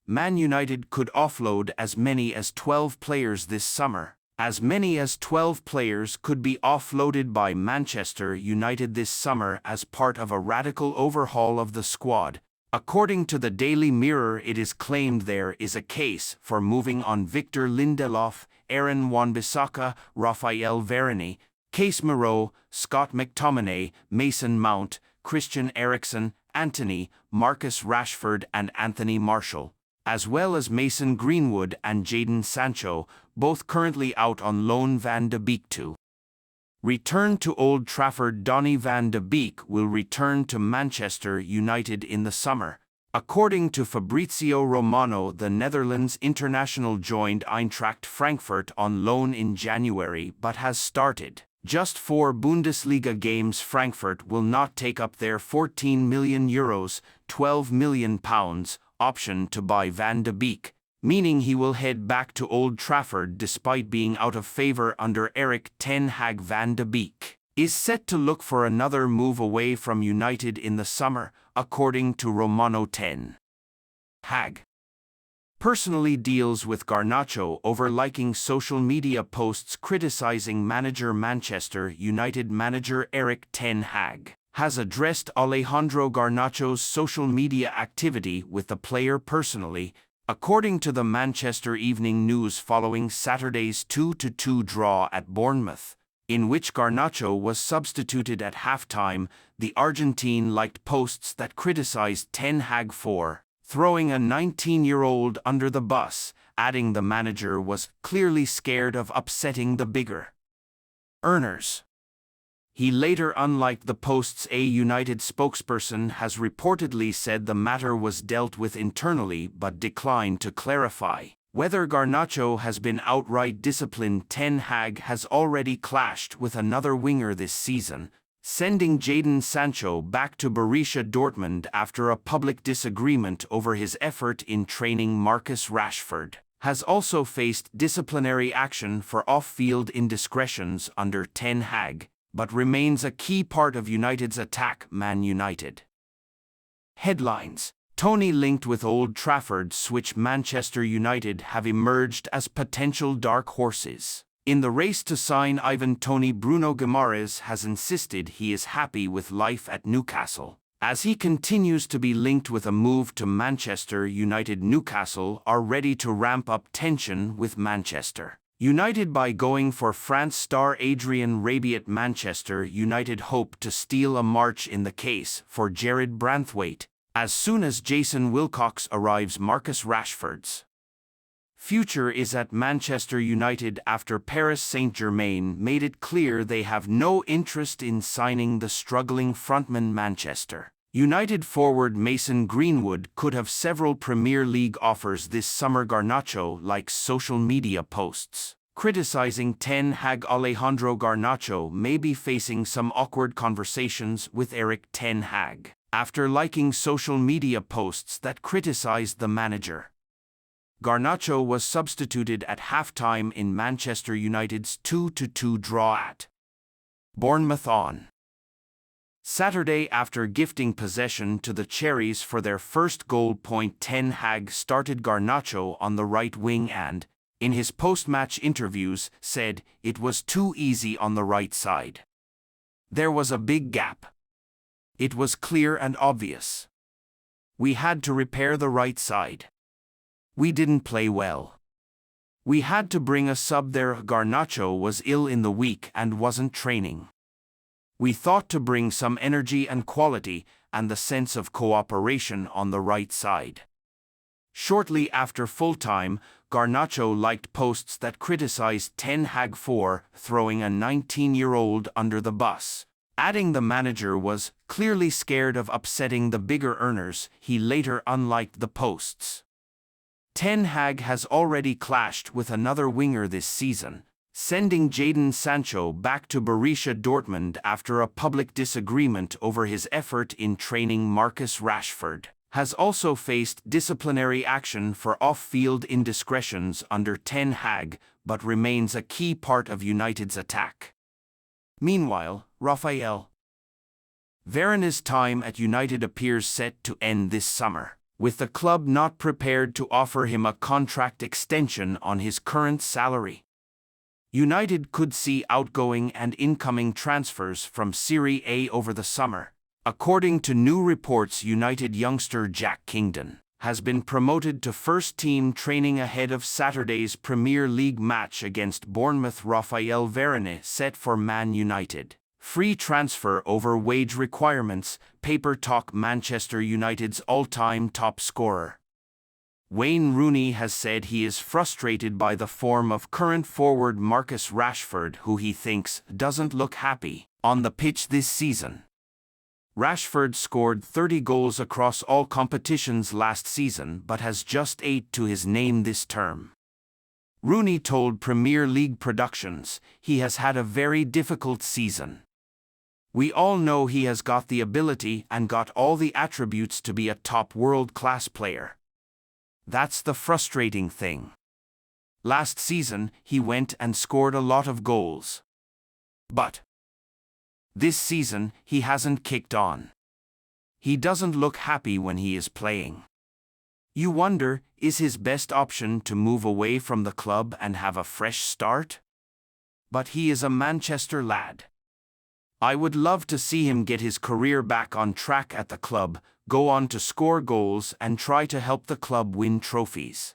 Man United could offload as many as 12 players this summer. As many as 12 players could be offloaded by Manchester United this summer as part of a radical overhaul of the squad. According to the Daily Mirror, it is claimed there is a case for moving on Victor Lindelof, Aaron Wan-Bissaka, Raphael Varane, Casemiro, Scott McTominay, Mason Mount, Christian Eriksen, Antony, Marcus Rashford and Anthony Martial, as well as Mason Greenwood and Jadon Sancho, both currently out on loan. Van de Beek to return to Old Trafford. Donny van de Beek will return to Manchester United in the summer. According to Fabrizio Romano, the Netherlands international joined Eintracht Frankfurt on loan in January but has started just 4 Bundesliga games. Frankfurt will not take up their €14 million, £12 million option to buy Van de Beek, meaning he will head back to Old Trafford despite being out of favour under Erik ten Hag. Van de Beek is set to look for another move away from United in the summer, according to Romano. Ten Hag personally deals with Garnacho over liking social media posts criticizing manager. Manchester United manager Erik ten Hag has addressed Alejandro Garnacho's social media activity with the player personally, according to the Manchester Evening News following Saturday's 2-2 draw at Bournemouth, in which Garnacho was substituted at halftime. The Argentine liked posts that criticized Ten Hag for throwing a 19-year-old under the bus, adding the manager was clearly scared of upsetting the bigger earners. He later unliked the posts. A United spokesperson has reportedly said the matter was dealt with internally but declined to clarify whether Garnacho has been outright disciplined. Ten Hag has already clashed with another winger this season, sending Jadon Sancho back to Borussia Dortmund after a public disagreement over his effort in training. Marcus Rashford has also faced disciplinary action for off-field indiscretions under Ten Hag, but remains a key part of United's attack. Man United headlines: Toney linked with Old Trafford switch. Manchester United have emerged as potential dark horses in the race to sign Ivan Toney. Bruno Guimaraes has insisted he is happy with life at Newcastle, as he continues to be linked with a move to Manchester United. Newcastle are ready to ramp up tension with Manchester United by going for France star Adrien Rabiot. Manchester United hope to steal a march in the case for Jared Branthwaite as soon as Jason Wilcox arrives. Marcus Rashford's future is at Manchester United after Paris Saint-Germain made it clear they have no interest in signing the struggling frontman. Manchester United forward Mason Greenwood could have several Premier League offers this summer. Garnacho likes social media posts criticizing Ten Hag. Alejandro Garnacho may be facing some awkward conversations with Erik ten Hag after liking social media posts that criticized the manager. Garnacho was substituted at halftime in Manchester United's 2-2 draw at Bournemouth on Saturday after gifting possession to the Cherries for their first goal. Ten Hag started Garnacho on the right wing and, in his post-match interviews, said it was too easy on the right side. There was a big gap. It was clear and obvious. We had to repair the right side. We didn't play well. We had to bring a sub there. Garnacho was ill in the week and wasn't training. We thought to bring some energy and quality and the sense of cooperation on the right side. Shortly after full-time, Garnacho liked posts that criticized Ten Hag for throwing a 19-year-old under the bus, adding the manager was clearly scared of upsetting the bigger earners. He later unliked the posts. Ten Hag has already clashed with another winger this season, sending Jadon Sancho back to Borussia Dortmund after a public disagreement over his effort in training. Marcus Rashford has also faced disciplinary action for off-field indiscretions under Ten Hag, but remains a key part of United's attack. Meanwhile, Raphael Varane's time at United appears set to end this summer. with the club not prepared to offer him a contract extension on his current salary. United could see outgoing and incoming transfers from Serie A over the summer. According to new reports, United youngster Jack Kingdon has been promoted to first-team training ahead of Saturday's Premier League match against Bournemouth. Raphael Varane set for Man United. Free transfer over wage requirements, Paper Talk. Manchester United's all-time top scorer Wayne Rooney has said he is frustrated by the form of current forward Marcus Rashford, who he thinks doesn't look happy on the pitch this season. Rashford scored 30 goals across all competitions last season but has just 8 to his name this term. Rooney told Premier League Productions he has had a very difficult season. We all know he has got the ability and got all the attributes to be a top world-class player. That's the frustrating thing. Last season, he went and scored a lot of goals. But this season, he hasn't kicked on. He doesn't look happy when he is playing. You wonder, is his best option to move away from the club and have a fresh start? But he is a Manchester lad. I would love to see him get his career back on track at the club, go on to score goals and try to help the club win trophies.